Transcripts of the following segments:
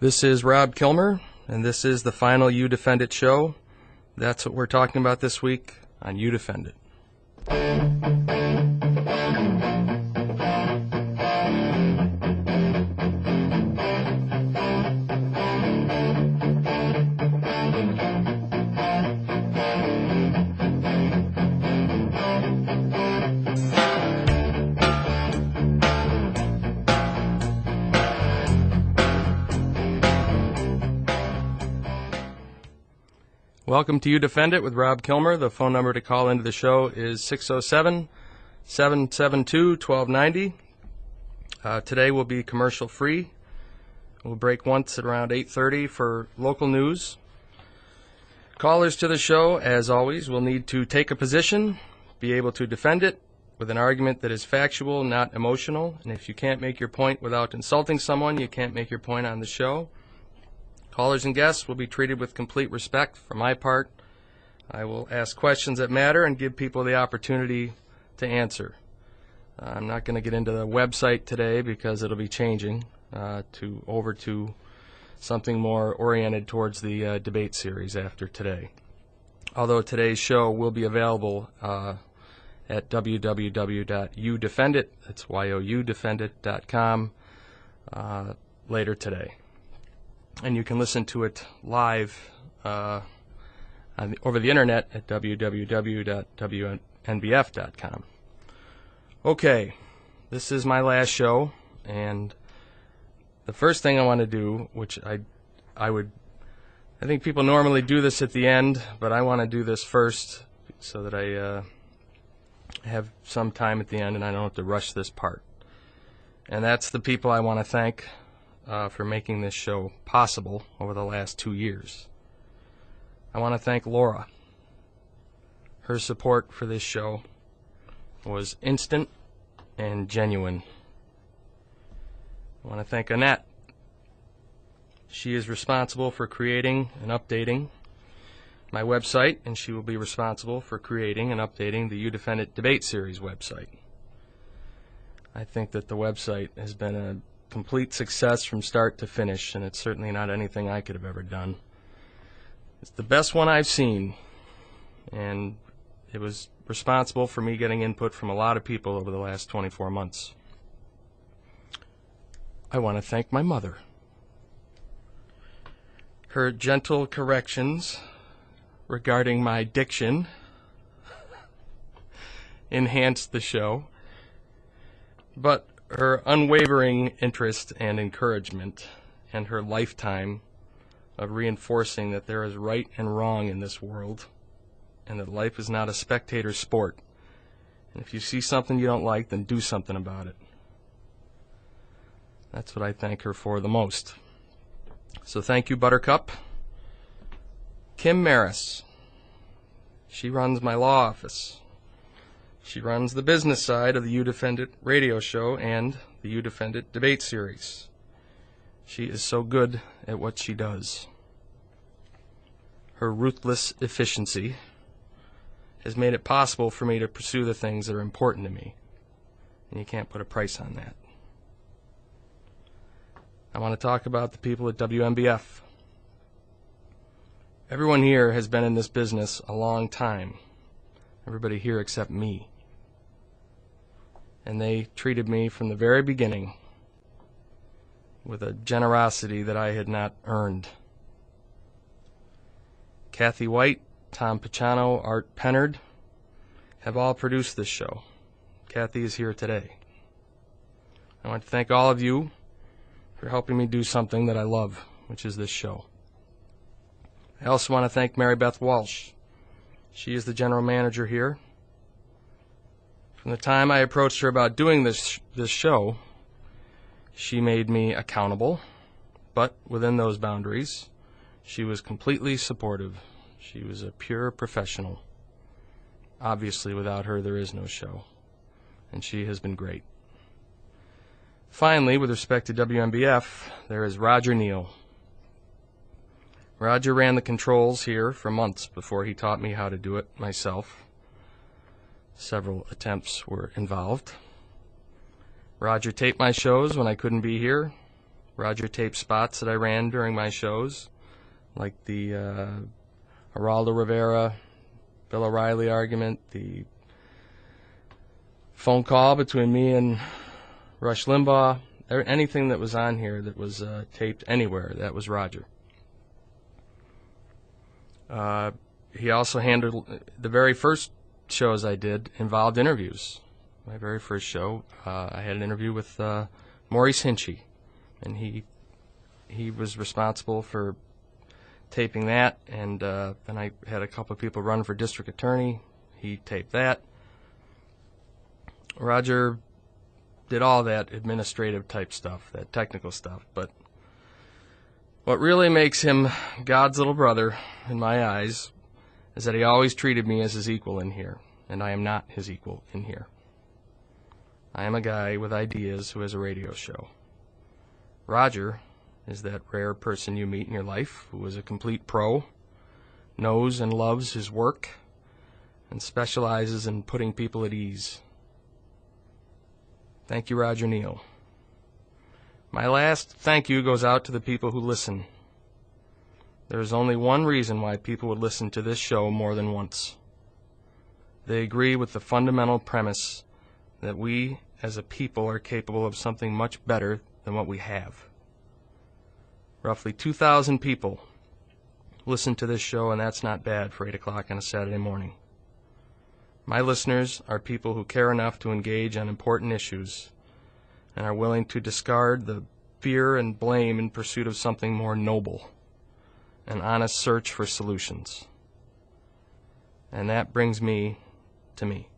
This is Rob Kilmer, and this is the final You Defend It show. That's what we're talking about this week on You Defend It. Welcome to You Defend It with Rob Kilmer. The phone number to call into the show is 607-772-1290. Today will be commercial free. We'll break once at around 8:30 for local news. Callers to the show, as always, will need to take a position, be able to defend it with an argument that is factual, not emotional. And if you can't make your point without insulting someone, you can't make your point on the show. Callers and guests will be treated with complete respect. For my part, I will ask questions that matter and give people the opportunity to answer. I'm not going to get into the website today because it'll be changing over to something more oriented towards the debate series after today. Although today's show will be available at www.youdefendit, that's youdefendit.com, later today. And you can listen to it live over the internet at www.wnbf.com. Okay, this is my last show, and the first thing I want to do, which I think people normally do this at the end, but I want to do this first so that I have some time at the end and I don't have to rush this part. And that's the people I want to thank for making this show possible over the last 2 years. I want to thank Laura. Her support for this show was instant and genuine. I want to thank Annette. She is responsible for creating and updating my website, and she will be responsible for creating and updating the You Defend It debate series website. I think that the website has been a complete success from start to finish, and it's certainly not anything I could have ever done. It's the best one I've seen, and it was responsible for me getting input from a lot of people over the last 24 months. I want to thank my mother. Her gentle corrections regarding my diction enhanced the show, but her unwavering interest and encouragement, and her lifetime of reinforcing that there is right and wrong in this world, and that life is not a spectator sport. And if you see something you don't like, then do something about it. That's what I thank her for the most. So thank you, Buttercup. Kim Maris. She runs my law office. She runs the business side of the You Defend It radio show and the You Defend It debate series. She is so good at what she does. Her ruthless efficiency has made it possible for me to pursue the things that are important to me, and you can't put a price on that. I want to talk about the people at WNBF. Everyone here has been in this business a long time. Everybody here except me. And they treated me from the very beginning with a generosity that I had not earned. Kathy White, Tom Picciano, Art Pennard have all produced this show. Kathy is here today. I want to thank all of you for helping me do something that I love, which is this show. I also want to thank Mary Beth Walsh. She is the general manager here. From the time I approached her about doing this show, she made me accountable, but within those boundaries, she was completely supportive. She was a pure professional. Obviously, without her, there is no show, and she has been great. Finally, with respect to WNBF, there is Roger Neal. Roger ran the controls here for months before he taught me how to do it myself. Several attempts were involved. Roger taped my shows when I couldn't be here, Roger taped spots that I ran during my shows, like the Geraldo Rivera, Bill O'Reilly argument, the phone call between me and Rush Limbaugh. Anything that was on here that was taped anywhere, that was Roger. He also handled the very first shows I did involved interviews. My very first show, I had an interview with Maurice Hinchey, and he was responsible for taping that, and then I had a couple of people run for district attorney. He taped that. Roger did all that administrative type stuff, that technical stuff, but what really makes him God's little brother in my eyes is that he always treated me as his equal in here, and I am not his equal in here. I am a guy with ideas who has a radio show. Roger is that rare person you meet in your life who is a complete pro, knows and loves his work, and specializes in putting people at ease. Thank you, Roger Neal. My last thank you goes out to the people who listen. There is only one reason why people would listen to this show more than once. They agree with the fundamental premise that we as a people are capable of something much better than what we have. Roughly 2,000 people listen to this show, and that's not bad for 8 o'clock on a Saturday morning. My listeners are people who care enough to engage on important issues and are willing to discard the fear and blame in pursuit of something more noble, an honest search for solutions. And that brings me to me.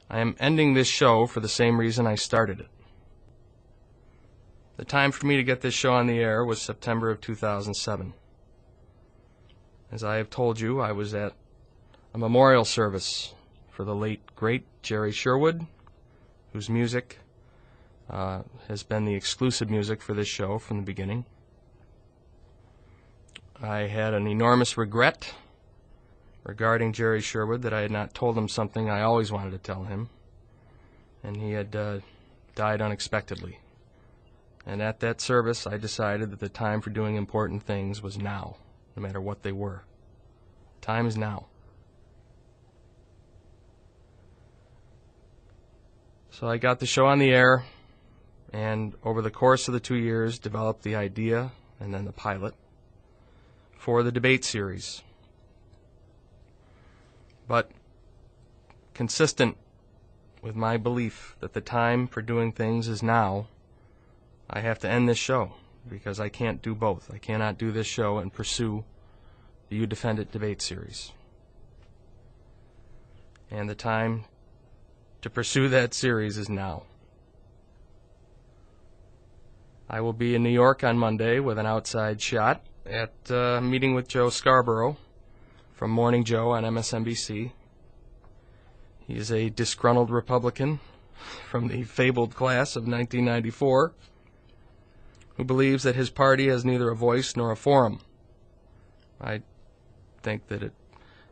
I am ending this show for the same reason I started it. The time for me to get this show on the air was September of 2007. As I have told you, I was at a memorial service for the late, great Jerry Sherwood, whose music has been the exclusive music for this show from the beginning. I had an enormous regret regarding Jerry Sherwood that I had not told him something I always wanted to tell him, and he had died unexpectedly. And at that service, I decided that the time for doing important things was now, no matter what they were. Time is now. So I got the show on the air, and over the course of the 2 years, developed the idea and then the pilot for the debate series. But consistent with my belief that the time for doing things is now, I have to end this show because I can't do both. I cannot do this show and pursue the You Defend It debate series. And the time to pursue that series is now. I will be in New York on Monday with an outside shot at a meeting with Joe Scarborough from Morning Joe on MSNBC. He is a disgruntled Republican from the fabled class of 1994 who believes that his party has neither a voice nor a forum. I think that it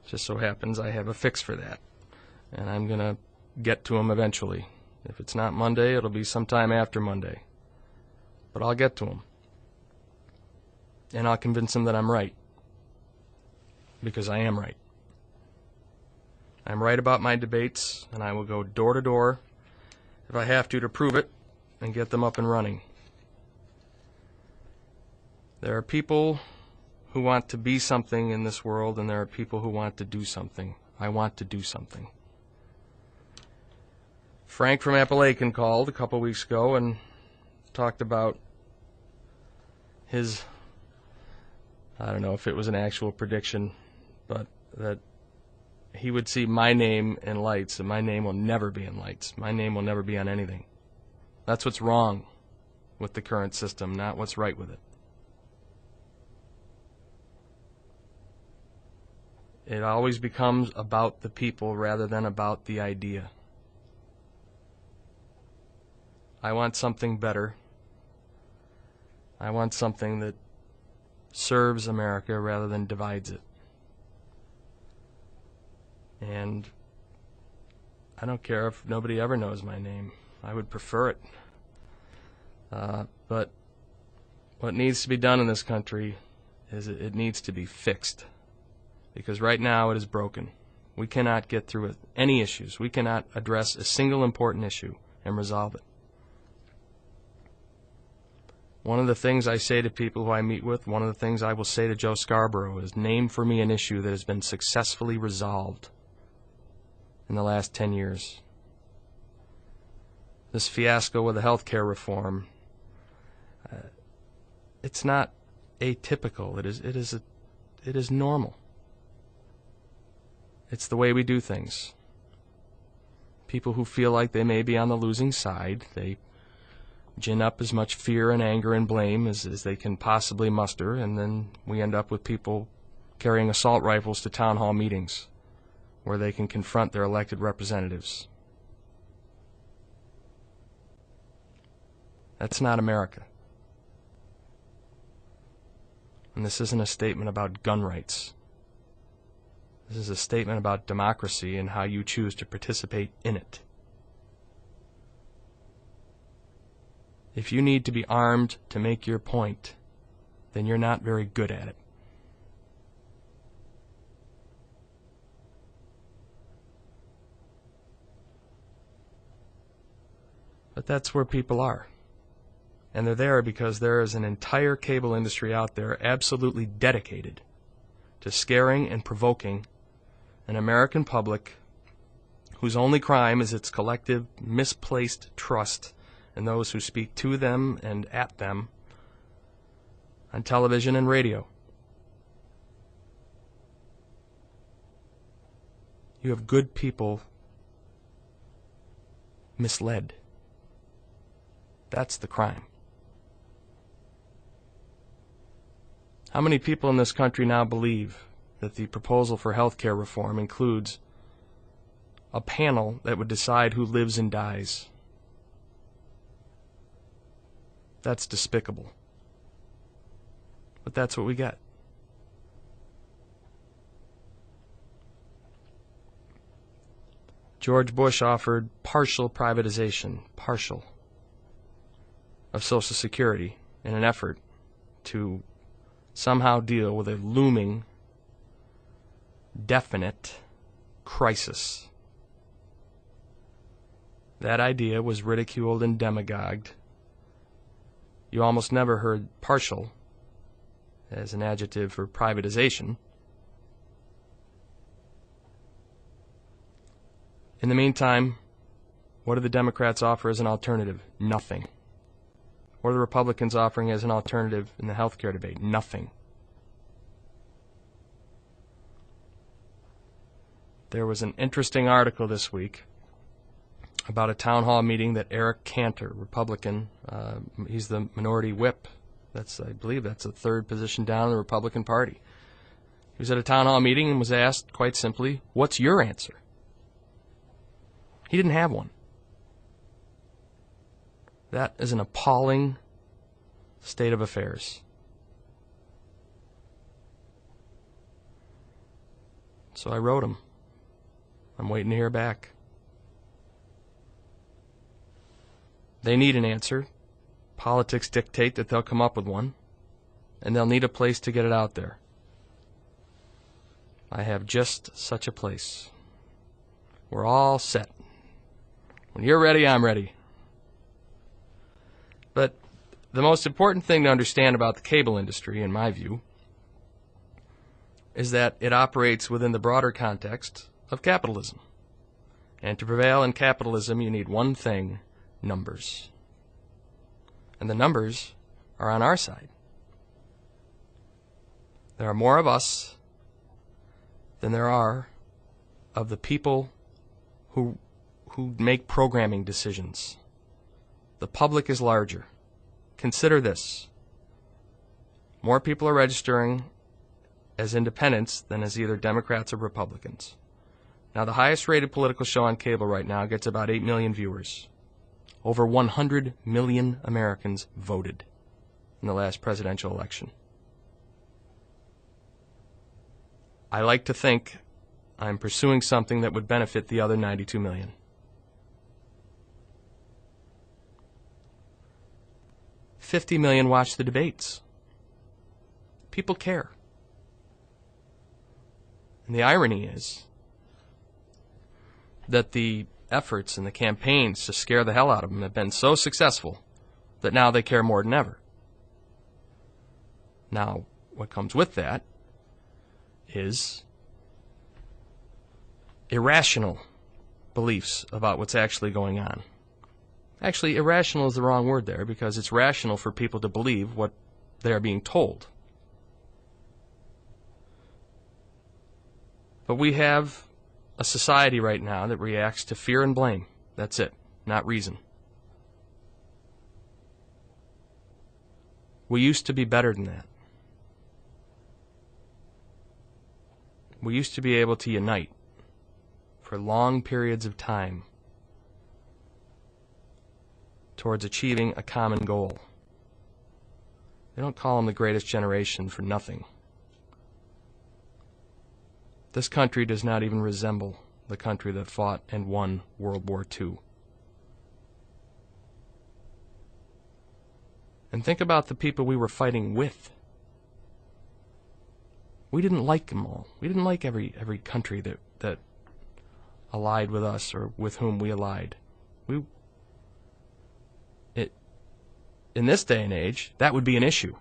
just so happens I have a fix for that, and I'm going to get to him eventually. If it's not Monday, it'll be sometime after Monday. But I'll get to him. And I'll convince him that I'm right. Because I am right. I'm right about my debates, and I will go door to door if I have to prove it and get them up and running. There are people who want to be something in this world, and there are people who want to do something. I want to do something. Frank from Appalachian called a couple weeks ago and talked about his, I don't know if it was an actual prediction, but that he would see my name in lights, and my name will never be in lights. My name will never be on anything. That's what's wrong with the current system, not what's right with it. It always becomes about the people rather than about the idea. I want something better. I want something that serves America rather than divides it. And I don't care if nobody ever knows my name. I would prefer it. But what needs to be done in this country is it needs to be fixed. Because right now it is broken. We cannot get through any issues. We cannot address a single important issue and resolve it. One of the things I say to people who I meet with, one of the things I will say to Joe Scarborough is, name for me an issue that has been successfully resolved in the last 10 years. This fiasco with the health care reform, it's not atypical. It is normal. It's the way we do things. People who feel like they may be on the losing side, they gin up as much fear and anger and blame as they can possibly muster, and then we end up with people carrying assault rifles to town hall meetings where they can confront their elected representatives. That's not America. And this isn't a statement about gun rights. This is a statement about democracy and how you choose to participate in it. If you need to be armed to make your point, then you're not very good at it. But that's where people are. And they're there because there is an entire cable industry out there absolutely dedicated to scaring and provoking an American public whose only crime is its collective misplaced trust and those who speak to them and at them on television and radio. You have good people misled. That's the crime. How many people in this country now believe that the proposal for health care reform includes a panel that would decide who lives and dies? That's despicable. But that's what we get. George Bush offered partial privatization, of Social Security in an effort to somehow deal with a looming, definite crisis. That idea was ridiculed and demagogued. You almost never heard partial as an adjective for privatization. In the meantime, what do the Democrats offer as an alternative? Nothing. What are the Republicans offering as an alternative in the health care debate? Nothing. There was an interesting article this week about a town hall meeting that Eric Cantor, Republican, he's the minority whip. I believe that's the third position down in the Republican Party. He was at a town hall meeting and was asked, quite simply, what's your answer? He didn't have one. That is an appalling state of affairs. So I wrote him. I'm waiting to hear back. They need an answer. Politics dictate that they'll come up with one, and they'll need a place to get it out there. I have just such a place. We're all set. When you're ready, I'm ready. But the most important thing to understand about the cable industry, in my view, is that it operates within the broader context of capitalism. And to prevail in capitalism, you need one thing: numbers. And the numbers are on our side. There are more of us than there are of the people who make programming decisions. The public is larger. Consider this. More people are registering as independents than as either Democrats or Republicans. Now, the highest rated political show on cable right now gets about 8 million viewers. Over 100 million Americans voted in the last presidential election. I like to think I'm pursuing something that would benefit the other 92 million. 50 million watch the debates. People care. And the irony is that the efforts and the campaigns to scare the hell out of them have been so successful that now they care more than ever. Now, what comes with that is irrational beliefs about what's actually going on. Actually, irrational is the wrong word there, because it's rational for people to believe what they are being told. But we have a society right now that reacts to fear and blame. That's it, not reason. We used to be better than that. We used to be able to unite for long periods of time towards achieving a common goal. They don't call them the greatest generation for nothing. This country does not even resemble the country that fought and won World War II. And think about the people we were fighting with. We didn't like them all. We didn't like every country that allied with us or with whom we allied. In this day and age, that would be an issue.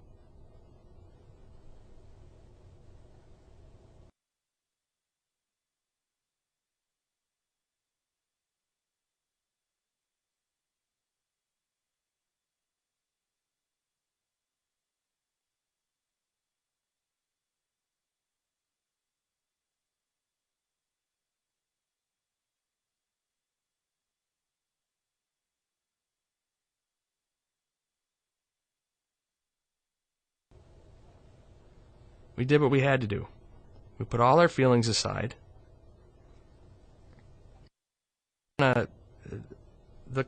We did what we had to do. We put all our feelings aside. The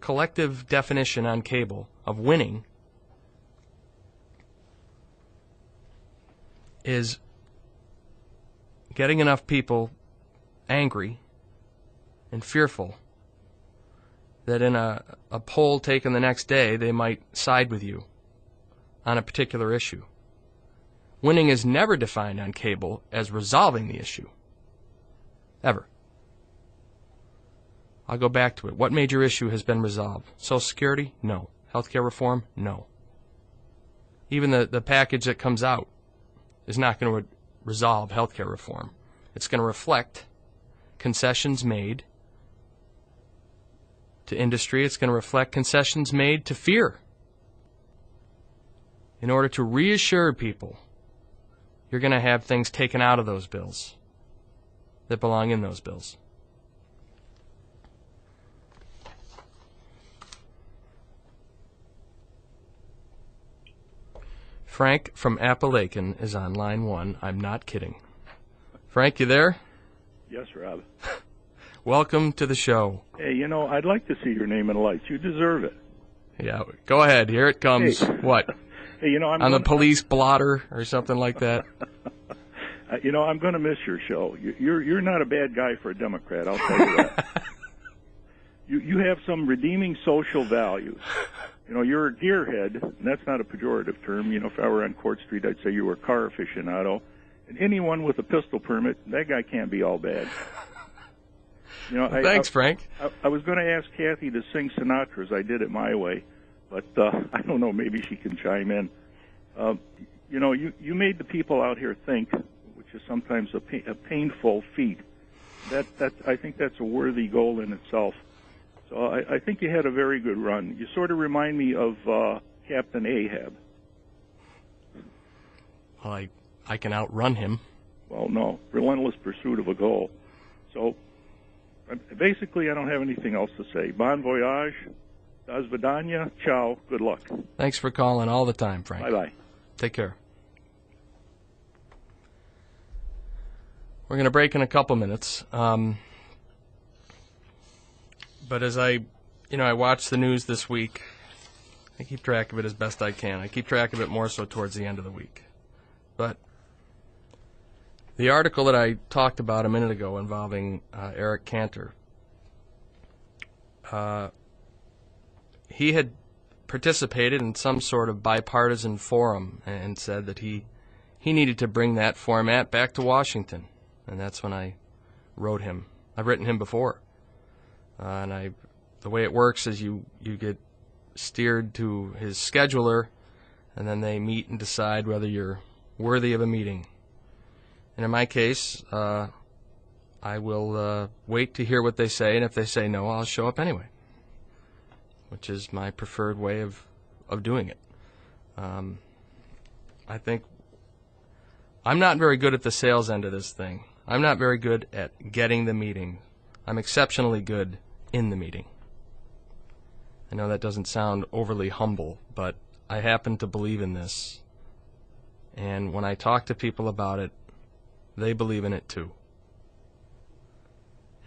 collective definition on cable of winning is getting enough people angry and fearful that in a poll taken the next day, they might side with you on a particular issue. Winning is never defined on cable as resolving the issue. Ever. I'll go back to it. What major issue has been resolved? Social Security? No. Healthcare reform? No. Even the package that comes out is not going to resolve healthcare reform. It's going to reflect concessions made to industry. It's going to reflect concessions made to fear in order to reassure people you're going to have things taken out of those bills that belong in those bills. Frank from Appalachian is on line 1. I'm not kidding. Frank, you there? Yes, Rob. Welcome to the show. Hey, I'd like to see your name in lights. You deserve it. Yeah, go ahead. Here it comes. Hey. What? Hey, I'm on the police blotter or something like that? I'm going to miss your show. You're not a bad guy for a Democrat, I'll tell you that. You have some redeeming social values. You're a gearhead, and that's not a pejorative term. If I were on Court Street, I'd say you were a car aficionado. And anyone with a pistol permit, that guy can't be all bad. Thanks, Frank. I was going to ask Kathy to sing Sinatra's I Did It My Way, but I don't know, maybe she can chime in. You made the people out here think, which is sometimes a painful feat. I think that's a worthy goal in itself. So I think you had a very good run. You sort of remind me of Captain Ahab. Well, I can outrun him. Well, no, relentless pursuit of a goal. So basically, I don't have anything else to say. Bon voyage. Das vidanya. Ciao. Good luck. Thanks for calling all the time, Frank. Bye-bye. Take care. We're going to break in a couple minutes. But as I watch the news this week, I keep track of it as best I can. I keep track of it more so towards the end of the week. But the article that I talked about a minute ago involving Eric Cantor, he had participated in some sort of bipartisan forum and said that he needed to bring that format back to Washington. And that's when I wrote him. I've written him before. The way it works is you get steered to his scheduler, and then they meet and decide whether you're worthy of a meeting. And in my case, I will wait to hear what they say, and if they say no, I'll show up anyway, which is my preferred way of doing it. I think I'm not very good at the sales end of this thing. I'm not very good at getting the meeting. I'm exceptionally good in the meeting. I know that doesn't sound overly humble, but I happen to believe in this. And when I talk to people about it, they believe in it too.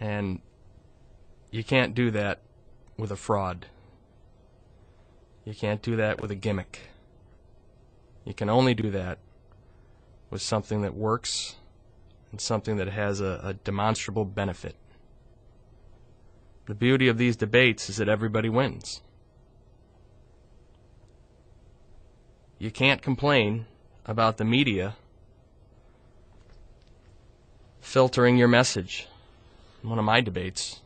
And you can't do that with a fraud. You can't do that with a gimmick. You can only do that with something that works and something that has a demonstrable benefit. The beauty of these debates is that everybody wins. You can't complain about the media filtering your message. In one of my debates,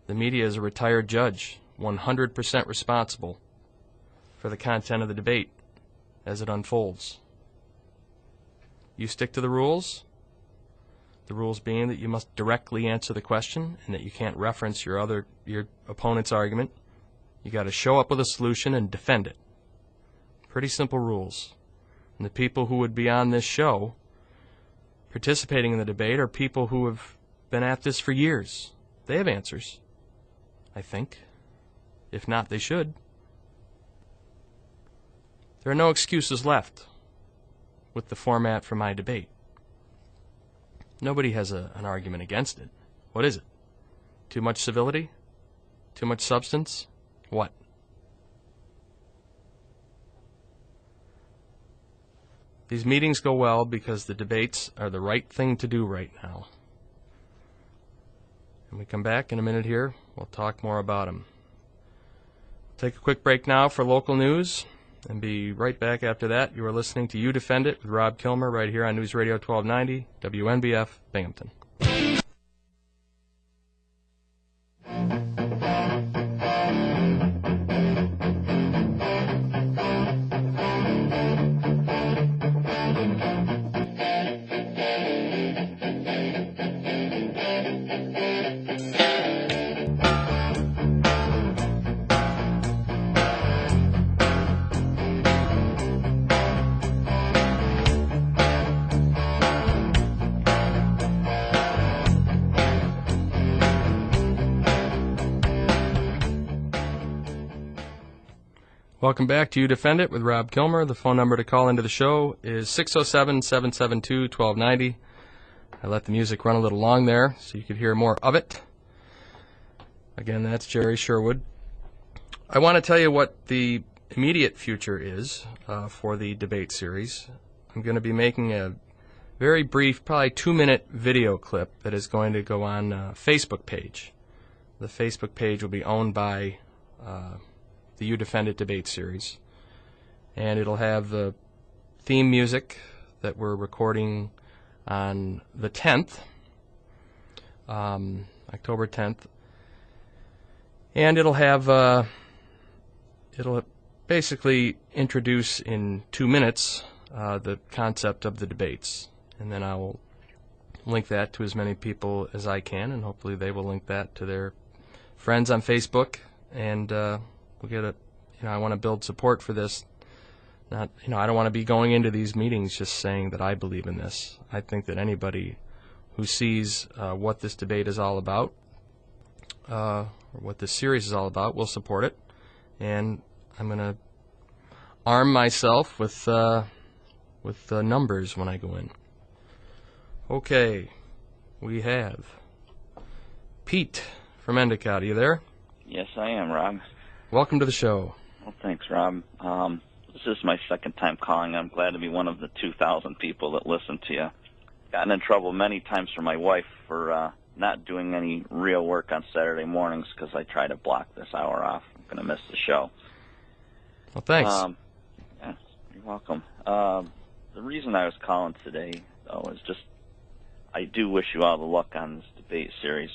the media is a retired judge, 100% responsible for the content of the debate as it unfolds. You stick to the rules being that you must directly answer the question and that you can't reference your opponent's argument. You got to show up with a solution and defend it. Pretty simple rules. And the people who would be on this show participating in the debate are people who have been at this for years. They have answers, I think. If not, they should. There are no excuses left with the format for my debate. Nobody has an argument against it. What is it? Too much civility? Too much substance? What? These meetings go well because the debates are the right thing to do right now. When we come back in a minute here, we'll talk more about them. Take a quick break now for local news and be right back after that. You are listening to You Defend It with Rob Kilmer right here on News Radio 1290, WNBF, Binghamton. Welcome back to You Defend It with Rob Kilmer. The phone number to call into the show is 607-772-1290. I let the music run a little long there so you could hear more of it. Again, that's Jerry Sherwood. I want to tell you what the immediate future is for the debate series. I'm going to be making a very brief, probably 2-minute video clip that is going to go on a Facebook page. The Facebook page will be owned by the You Defend It debate series. And it'll have the theme music that we're recording on the 10th, October 10th. And it'll have, it'll basically introduce in 2 minutes the concept of the debates. And then I will link that to as many people as I can, and hopefully they will link that to their friends on Facebook. And we'll get a, I want to build support for this. Not, I don't want to be going into these meetings just saying that I believe in this. I think that anybody who sees what this debate is all about, or what this series is all about, will support it. And I'm going to arm myself with numbers when I go in. Okay, we have Pete from Endicott. Are you there? Yes, I am, Rob. Welcome to the show. Well, thanks, Rob. This is my second time calling. I'm glad to be one of the 2,000 people that listen to you. Gotten in trouble many times from my wife for not doing any real work on Saturday mornings because I try to block this hour off. I'm going to miss the show. Well, thanks. Yeah, you're welcome. The reason I was calling today, though, is just I do wish you all the luck on this debate series.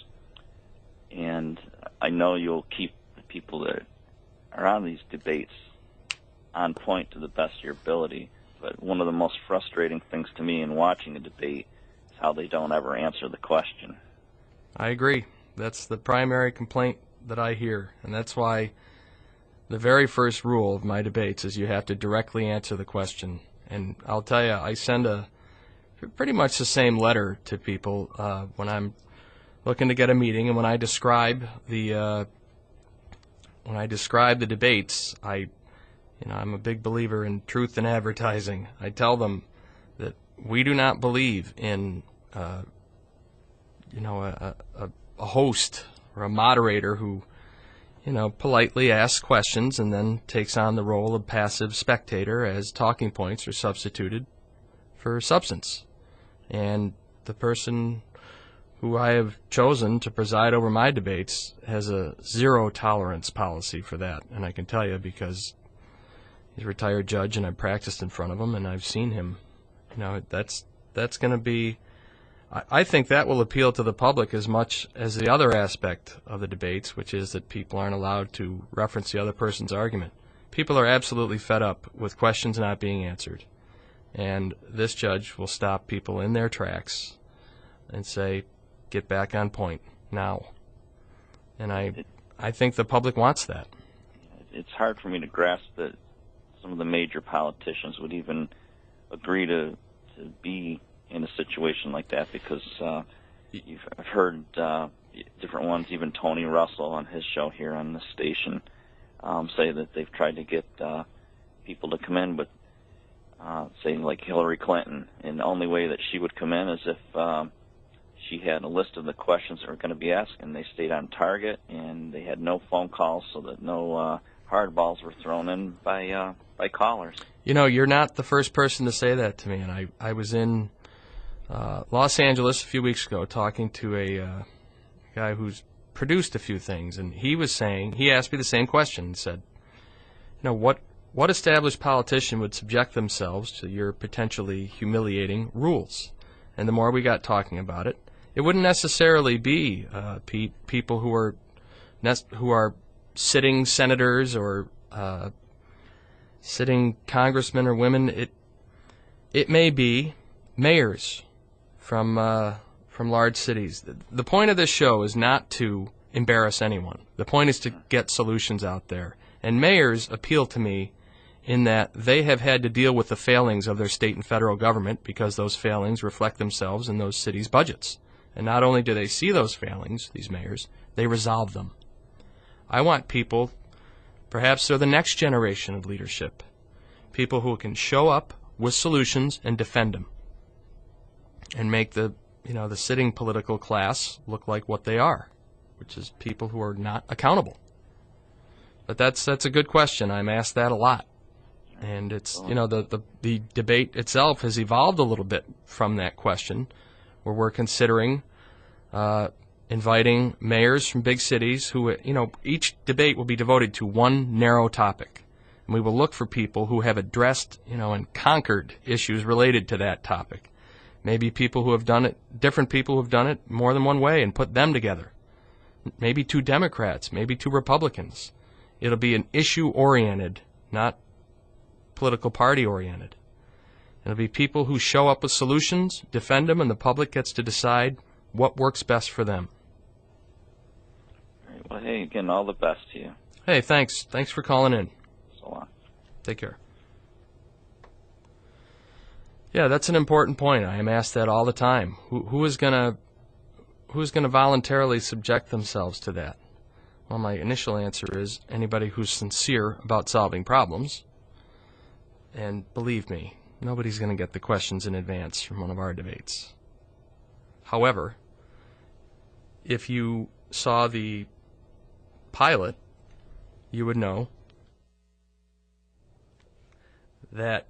And I know you'll keep the people that are on these debates on point to the best of your ability. But one of the most frustrating things to me in watching a debate is how they don't ever answer the question. I agree. That's the primary complaint that I hear, and that's why the very first rule of my debates is you have to directly answer the question. And I'll tell you, I send pretty much the same letter to people when I'm looking to get a meeting, and when I describe the debates, I'm a big believer in truth in advertising. I tell them that we do not believe in a host or a moderator who politely asks questions and then takes on the role of passive spectator as talking points are substituted for substance. And the person who I have chosen to preside over my debates has a zero tolerance policy for that. And I can tell you because he's a retired judge and I've practiced in front of him and I've seen him. That's going to be, I think that will appeal to the public as much as the other aspect of the debates, which is that people aren't allowed to reference the other person's argument. People are absolutely fed up with questions not being answered. And this judge will stop people in their tracks and say, get back on point now. And I think the public wants that. It's hard for me to grasp that some of the major politicians would even agree to be in a situation like that, because I've heard different ones, even Tony Russell on his show here on the station, say that they've tried to get people to come in, but say like Hillary Clinton, and the only way that she would come in is if she had a list of the questions that were going to be asked, and they stayed on target, and they had no phone calls, so that no hardballs were thrown in by callers. You're not the first person to say that to me, and I was in Los Angeles a few weeks ago talking to a guy who's produced a few things, and he asked me the same question and said, what established politician would subject themselves to your potentially humiliating rules? And the more we got talking about it, it wouldn't necessarily be people who are sitting senators or sitting congressmen or women. It may be mayors from large cities. The point of this show is not to embarrass anyone. The point is to get solutions out there. And mayors appeal to me in that they have had to deal with the failings of their state and federal government, because those failings reflect themselves in those cities' budgets. And not only do they see those failings, these mayors, they resolve them. I want people, perhaps they're the next generation of leadership, people who can show up with solutions and defend them and make the sitting political class look like what they are, which is people who are not accountable. But that's a good question. I'm asked that a lot. And it's, the debate itself has evolved a little bit from that question, where we're considering inviting mayors from big cities who, each debate will be devoted to one narrow topic. And we will look for people who have addressed, and conquered issues related to that topic. Maybe people who have done it, different people who have done it more than one way, and put them together. Maybe two Democrats, maybe two Republicans. It'll be an issue-oriented, not political party-oriented. It'll be people who show up with solutions, defend them, and the public gets to decide what works best for them. All right. Well, hey, again, all the best to you. Hey, thanks. Thanks for calling in. So long. Take care. Yeah, that's an important point. I am asked that all the time. Who's gonna voluntarily subject themselves to that? Well, my initial answer is anybody who's sincere about solving problems. And believe me, nobody's going to get the questions in advance from one of our debates. However, if you saw the pilot, you would know that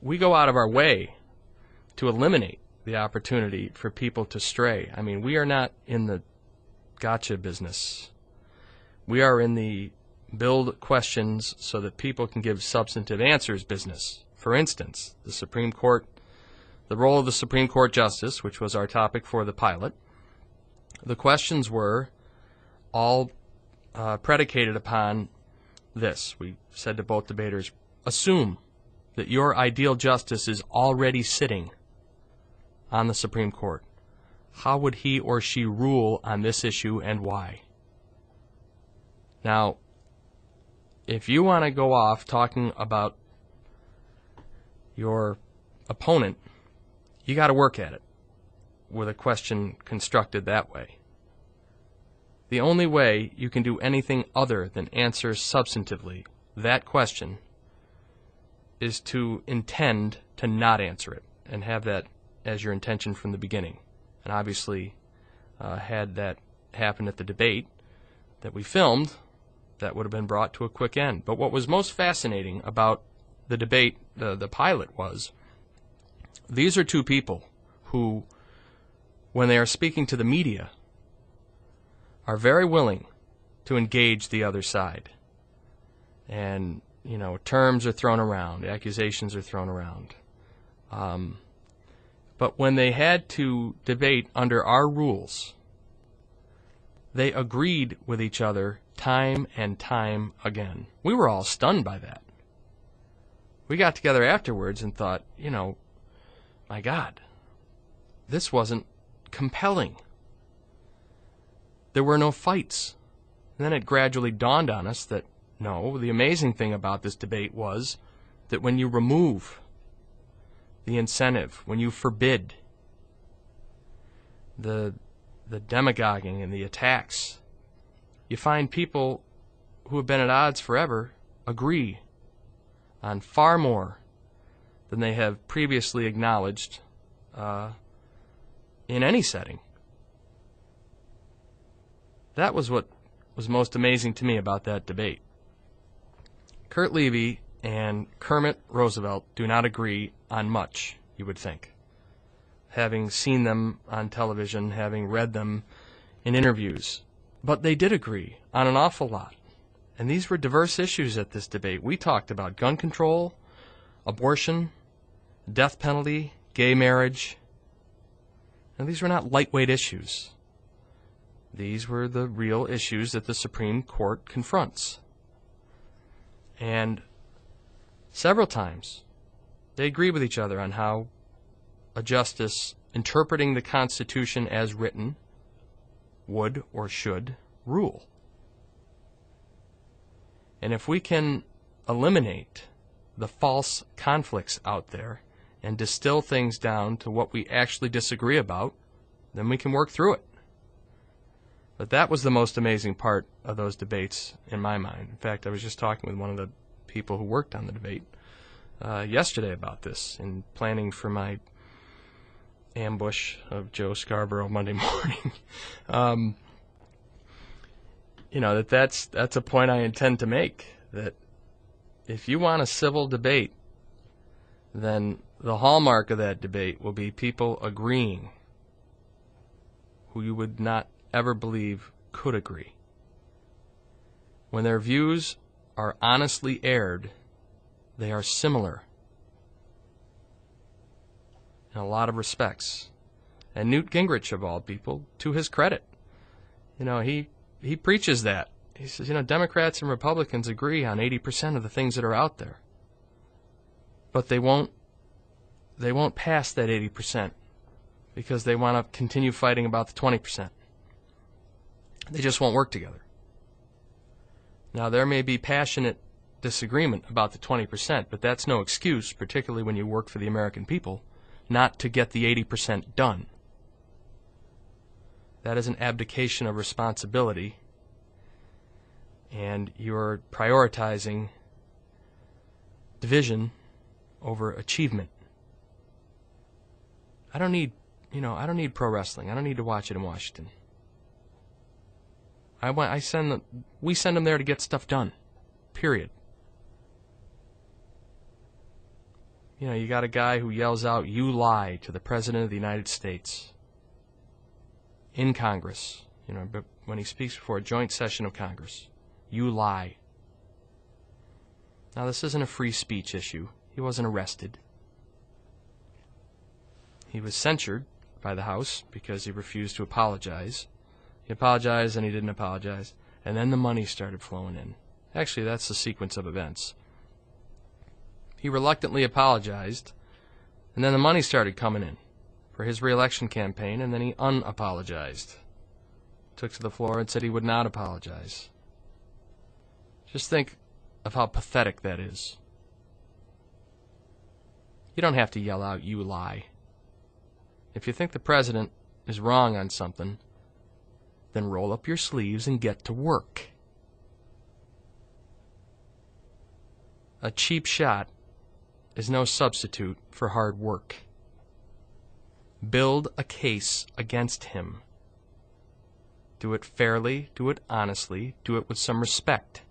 we go out of our way to eliminate the opportunity for people to stray. I mean, we are not in the gotcha business. We are in the build questions so that people can give substantive answers business. For instance, the Supreme Court, the role of the Supreme Court Justice, which was our topic for the pilot, the questions were all predicated upon this. We said to both debaters, assume that your ideal justice is already sitting on the Supreme Court. How would he or she rule on this issue and why? Now, if you want to go off talking about your opponent, you got to work at it with a question constructed that way. The only way you can do anything other than answer substantively that question is to intend to not answer it and have that as your intention from the beginning. And obviously, had that happened at the debate that we filmed, that would have been brought to a quick end. But what was most fascinating about the debate, the pilot, was these are two people who, when they are speaking to the media, are very willing to engage the other side. And, you know, terms are thrown around, accusations are thrown around. But when they had to debate under our rules, they agreed with each other time and time again. We were all stunned by that. We got together afterwards and thought, you know, my God, this wasn't compelling. There were no fights. And then it gradually dawned on us that, no, the amazing thing about this debate was that when you remove the incentive, when you forbid the demagoguing and the attacks, you find people who have been at odds forever agree on far more than they have previously acknowledged in any setting. That was what was most amazing to me about that debate. Kurt Levy and Kermit Roosevelt do not agree on much, you would think. Having seen them on television, having read them in interviews. But they did agree on an awful lot. And these were diverse issues at this debate. We talked about gun control, abortion, death penalty, gay marriage. And these were not lightweight issues. These were the real issues that the Supreme Court confronts. And several times, they agree with each other on how a justice interpreting the Constitution as written would or should rule. And if we can eliminate the false conflicts out there and distill things down to what we actually disagree about, then we can work through it. But that was the most amazing part of those debates in my mind. In fact, I was just talking with one of the people who worked on the debate yesterday about this in planning for my ambush of Joe Scarborough Monday morning. You know, that's a point I intend to make, that if you want a civil debate, then the hallmark of that debate will be people agreeing who you would not ever believe could agree. When their views are honestly aired, they are similar in a lot of respects. And Newt Gingrich, of all people, to his credit, you know, he preaches that. He says, you know, Democrats and Republicans agree on 80% of the things that are out there. But they won't pass that 80% because they want to continue fighting about the 20%. They just won't work together. Now, there may be passionate disagreement about the 20%, but that's no excuse, particularly when you work for the American people, not to get the 80% done. That is an abdication of responsibility, and you're prioritizing division over achievement. I don't need pro wrestling. I don't need to watch it in Washington. We send them there to get stuff done. Period. You know, you got a guy who yells out, "You lie," to the President of the United States in Congress, you know, but when he speaks before a joint session of Congress, "You lie." Now, this isn't a free speech issue. He wasn't arrested. He was censured by the House because he refused to apologize. He apologized and he didn't apologize. And then the money started flowing in. Actually, that's the sequence of events. He reluctantly apologized, and then the money started coming in for his re-election campaign, and then he unapologized. Took to the floor and said he would not apologize. Just think of how pathetic that is. You don't have to yell out, "You lie." If you think the president is wrong on something, then roll up your sleeves and get to work. A cheap shot is no substitute for hard work. Build a case against him. Do it fairly, do it honestly, do it with some respect.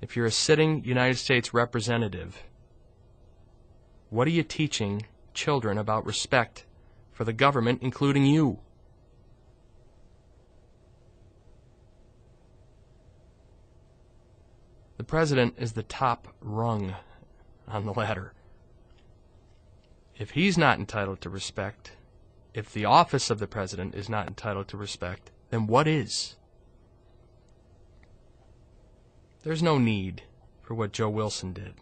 If you're a sitting United States representative, what are you teaching children about respect for the government, including you? The president is the top rung on the ladder. If he's not entitled to respect, if the office of the president is not entitled to respect, then what is? There's no need for what Joe Wilson did.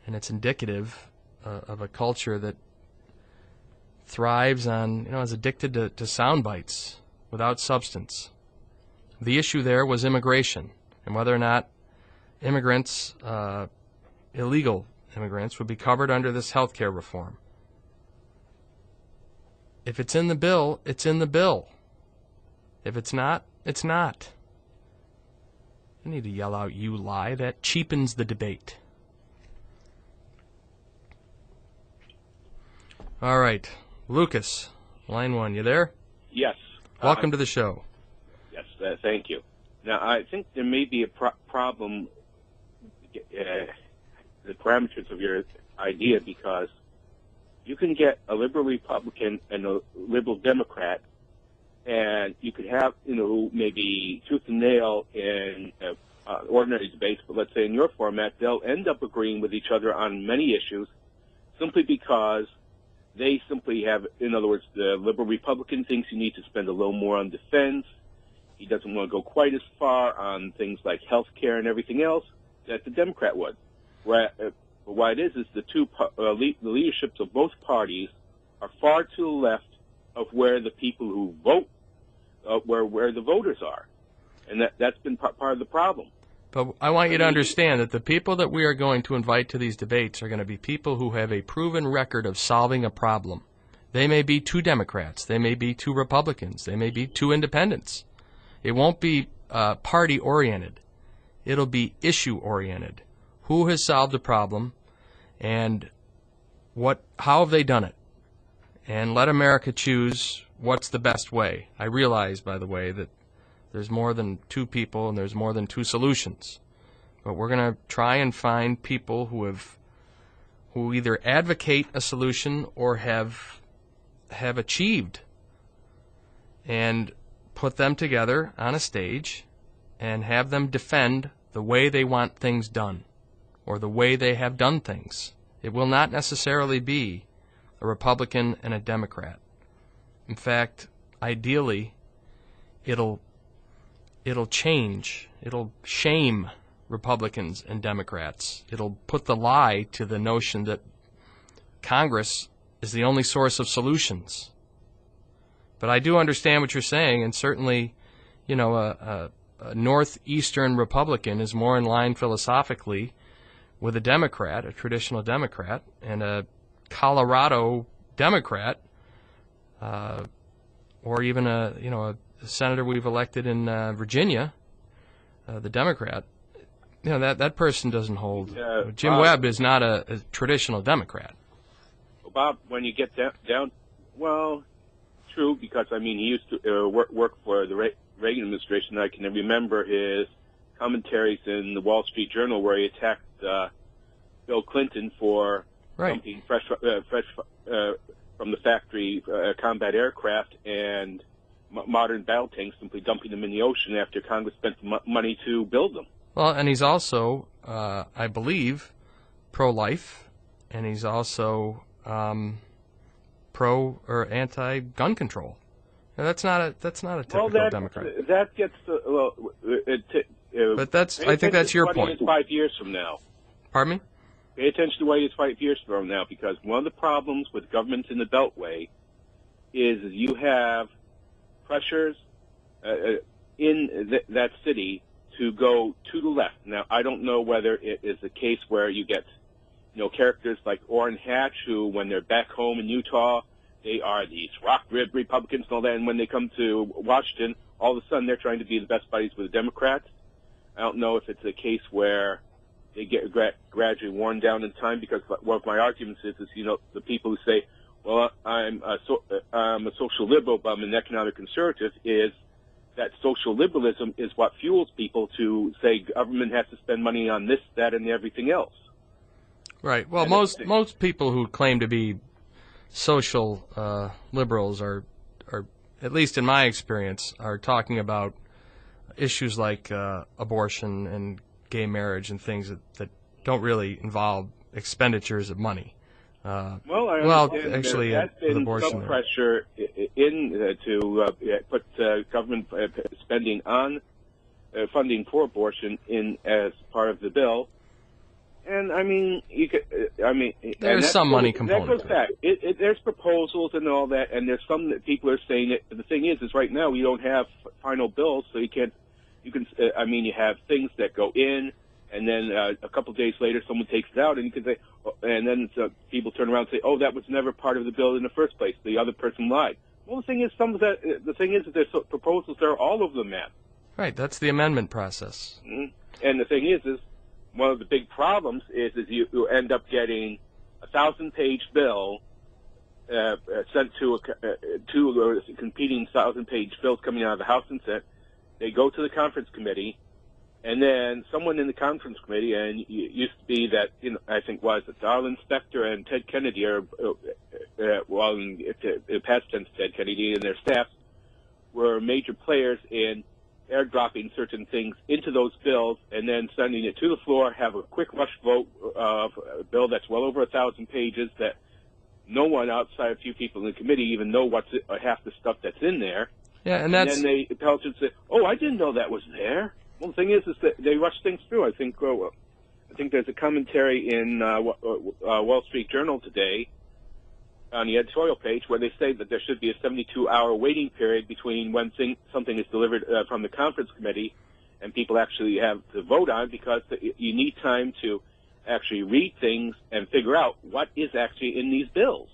And it's indicative of a culture that thrives on, is addicted to sound bites without substance. The issue there was immigration, and whether or not immigrants, illegal immigrants, would be covered under this health care reform. If it's in the bill, it's in the bill. If it's not, it's not. You need to yell out, "You lie." That cheapens the debate. All right. Lucas, line 1, you there? Yes. Welcome to the show. Yes, thank you. Now, I think there may be a problem, the parameters of your idea, because you can get a liberal Republican and a liberal Democrat, and you could have, maybe tooth and nail in ordinary debates, but let's say in your format, they'll end up agreeing with each other on many issues simply because they simply have, in other words, the liberal Republican thinks you need to spend a little more on defense. He doesn't want to go quite as far on things like health care and everything else that the Democrat would. Why it is the the leaderships of both parties are far to the left of where the people who vote, where the voters are. And that's been part of the problem. But I want you to understand that the people that we are going to invite to these debates are going to be people who have a proven record of solving a problem. They may be 2 Democrats. They may be 2 Republicans. They may be 2 independents. It won't be party-oriented. It'll be issue-oriented. Who has solved a problem, and how have they done it? And let America choose what's the best way. I realize, by the way, that there's more than 2 people and there's more than 2 solutions. But we're going to try and find people who either advocate a solution or have achieved, and put them together on a stage and have them defend the way they want things done or the way they have done things. It will not necessarily be a Republican and a Democrat. In fact, ideally, it'll change. It'll shame Republicans and Democrats. It'll put the lie to the notion that Congress is the only source of solutions. But I do understand what you're saying, and certainly, a northeastern Republican is more in line philosophically with a Democrat, a traditional Democrat, and a Colorado Democrat, or even a senator we've elected in Virginia, the Democrat. That person doesn't hold. Jim Webb is not a traditional Democrat. Bob, when you get down, well, true, because he used to work for the Reagan administration. I can remember his commentaries in the Wall Street Journal where he attacked Bill Clinton for dumping fresh from the factory combat aircraft, and modern battle tanks, simply dumping them in the ocean after Congress spent the money to build them. Well, and he's also, I believe, pro-life, and he's also pro or anti-gun control. Now, that's not a typical Democrat. That gets but I think that's your point. 5 years from now. Pardon me? Pay attention to what it is 5 years from now, because one of the problems with governments in the Beltway is you have pressures in that city to go to the left. Now, I don't know whether it is a case where you get, characters like Orrin Hatch, who, when they're back home in Utah, they are these rock-ribbed Republicans and all that, and when they come to Washington, all of a sudden they're trying to be the best buddies with the Democrats. I don't know if it's a case where they get gradually worn down in time, because one of my arguments is the people who say, well, I'm a social liberal, but I'm an economic conservative, is that social liberalism is what fuels people to say government has to spend money on this, that, and everything else. Right. Well, most people who claim to be social liberals are, at least in my experience, are talking about issues like abortion and gay marriage and things that don't really involve expenditures of money. Actually, there's been abortion some pressure to put government spending on funding for abortion in as part of the bill. And I mean, there's some money component. That goes back. There's proposals and all that, and there's some that people are saying that. The thing is right now we don't have final bills, so you can't. You have things that go in, and then a couple of days later someone takes it out, and you can say, and then people turn around and say, "Oh, that was never part of the bill in the first place. The other person lied." Well, the thing is that there's proposals that are all over the map. Right. That's the amendment process. Mm-hmm. And the thing is one of the big problems is you end up getting a 1,000-page bill sent to two competing 1,000-page bills coming out of the House and Senate. They go to the conference committee, and then someone in the conference committee, and it used to be that, I think was it Darlin Specter and Ted Kennedy, in past tense Ted Kennedy and their staffs, were major players in airdropping certain things into those bills and then sending it to the floor, have a quick rush vote of a bill that's well over 1,000 pages that no one outside a few people in the committee even know half the stuff that's in there. Yeah, and then the Republicans say, "Oh, I didn't know that was there." Well, the thing is that they rush things through. I think there's a commentary in Wall Street Journal today on the editorial page where they say that there should be a 72-hour waiting period between when something is delivered from the conference committee and people actually have to vote on, because you need time to actually read things and figure out what is actually in these bills.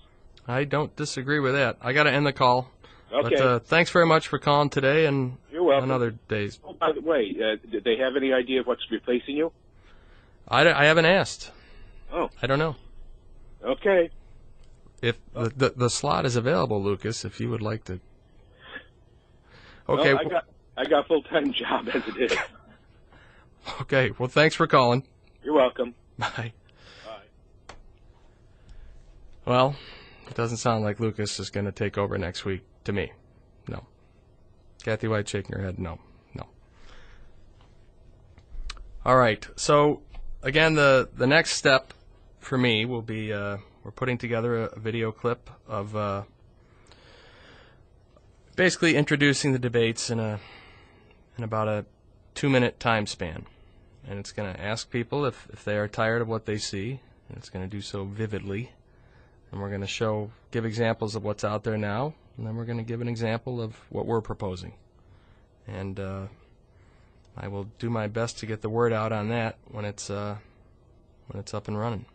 I don't disagree with that. I got to end the call. Okay. But thanks very much for calling today and You're welcome. on other days. Oh, by the way, did they have any idea of what's replacing you? I haven't asked. Oh. I don't know. Okay. If the slot is available, Lucas, if you would like to. Okay. Well, I got a full-time job as it is. Okay. Well, thanks for calling. You're welcome. Bye. Bye. Well, it doesn't sound like Lucas is going to take over next week to me. No. Kathy White shaking her head. No. All right. So, again, the next step for me will be we're putting together a video clip of basically introducing the debates in about a 2-minute time span. And it's going to ask people if they are tired of what they see, and it's going to do so vividly. And we're going to give examples of what's out there now, and then we're going to give an example of what we're proposing. And I will do my best to get the word out on that when it's up and running.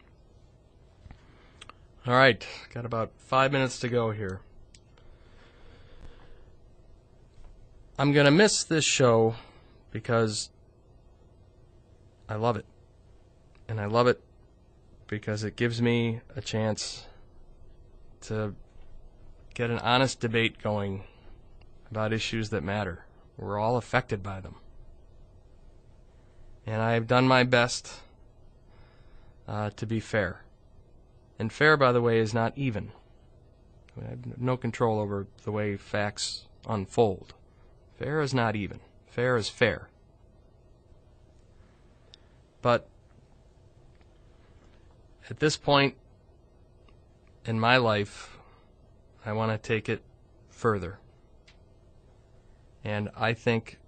All right, got about 5 minutes to go here. I'm going to miss this show because I love it. And I love it because it gives me a chance to get an honest debate going about issues that matter. We're all affected by them. And I've done my best to be fair. And fair, by the way, is not even. I have no control over the way facts unfold. Fair is not even. Fair is fair. But at this point in my life, I want to take it further. And I think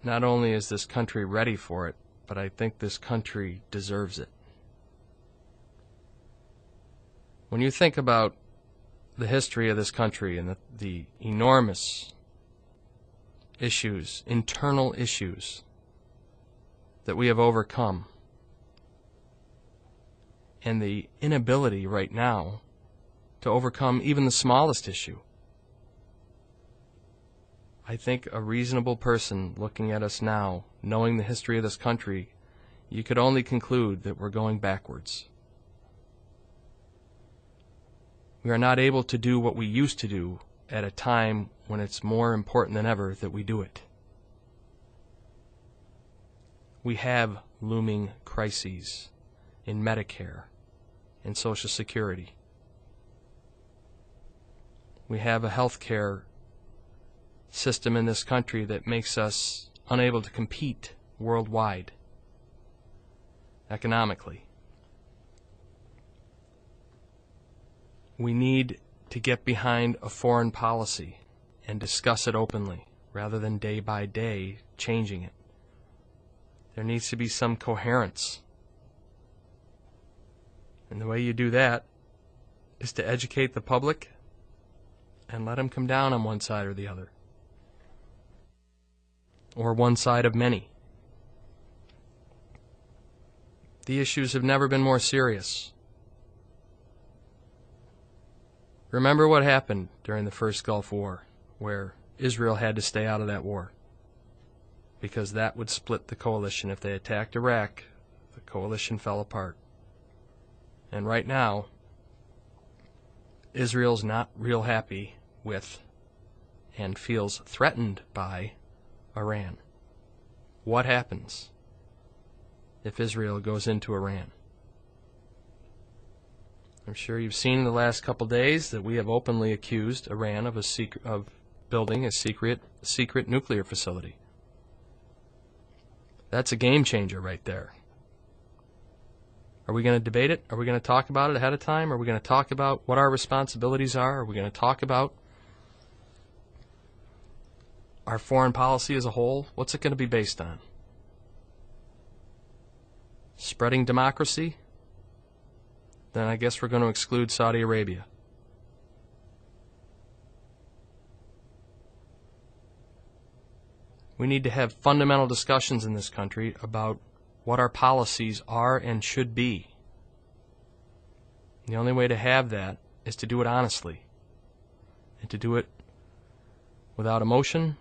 not only is this country ready for it, but I think this country deserves it. When you think about the history of this country and the enormous issues, internal issues that we have overcome, and the inability right now to overcome even the smallest issue, I think a reasonable person looking at us now, knowing the history of this country, you could only conclude that we're going backwards. We are not able to do what we used to do at a time when it's more important than ever that we do it. We have looming crises in Medicare and Social Security. We have a health care system in this country that makes us unable to compete worldwide economically. We need to get behind a foreign policy and discuss it openly rather than day by day changing it. There needs to be some coherence. And the way you do that is to educate the public and let them come down on one side or the other, or one side of many. The issues have never been more serious. Remember what happened during the first Gulf War, where Israel had to stay out of that war, because that would split the coalition. If they attacked Iraq, the coalition fell apart. And right now, Israel's not real happy with and feels threatened by Iran. What happens if Israel goes into Iran? I'm sure you've seen in the last couple days that we have openly accused Iran of building a secret nuclear facility. That's a game changer right there. Are we going to debate it? Are we going to talk about it ahead of time? Are we going to talk about what our responsibilities are? Are we going to talk about our foreign policy as a whole? What's it going to be based on? Spreading democracy? Then I guess we're going to exclude Saudi Arabia. We need to have fundamental discussions in this country about what our policies are and should be. The only way to have that is to do it honestly, and to do it without emotion,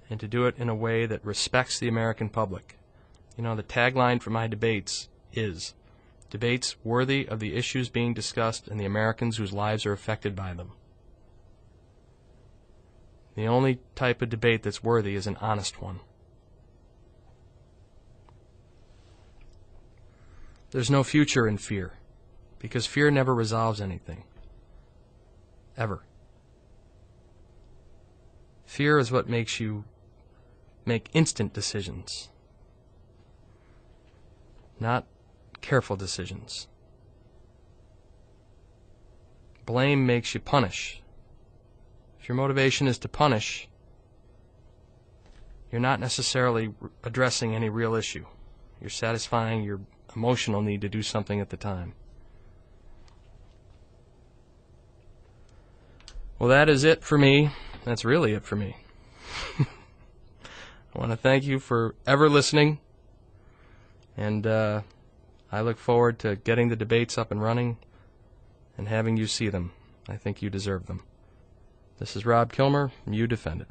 and to do it in a way that respects the American public. You know, the tagline for my debates is, debates worthy of the issues being discussed and the Americans whose lives are affected by them. The only type of debate that's worthy is an honest one. There's no future in fear, because fear never resolves anything. Ever. Fear is what makes you make instant decisions, not careful decisions. Blame makes you punish. If your motivation is to punish, you're not necessarily addressing any real issue. You're satisfying your emotional need to do something at the time. Well, that is it for me. That's really it for me. I want to thank you for ever listening, and I look forward to getting the debates up and running and having you see them. I think you deserve them. This is Rob Kilmer, You Defend It.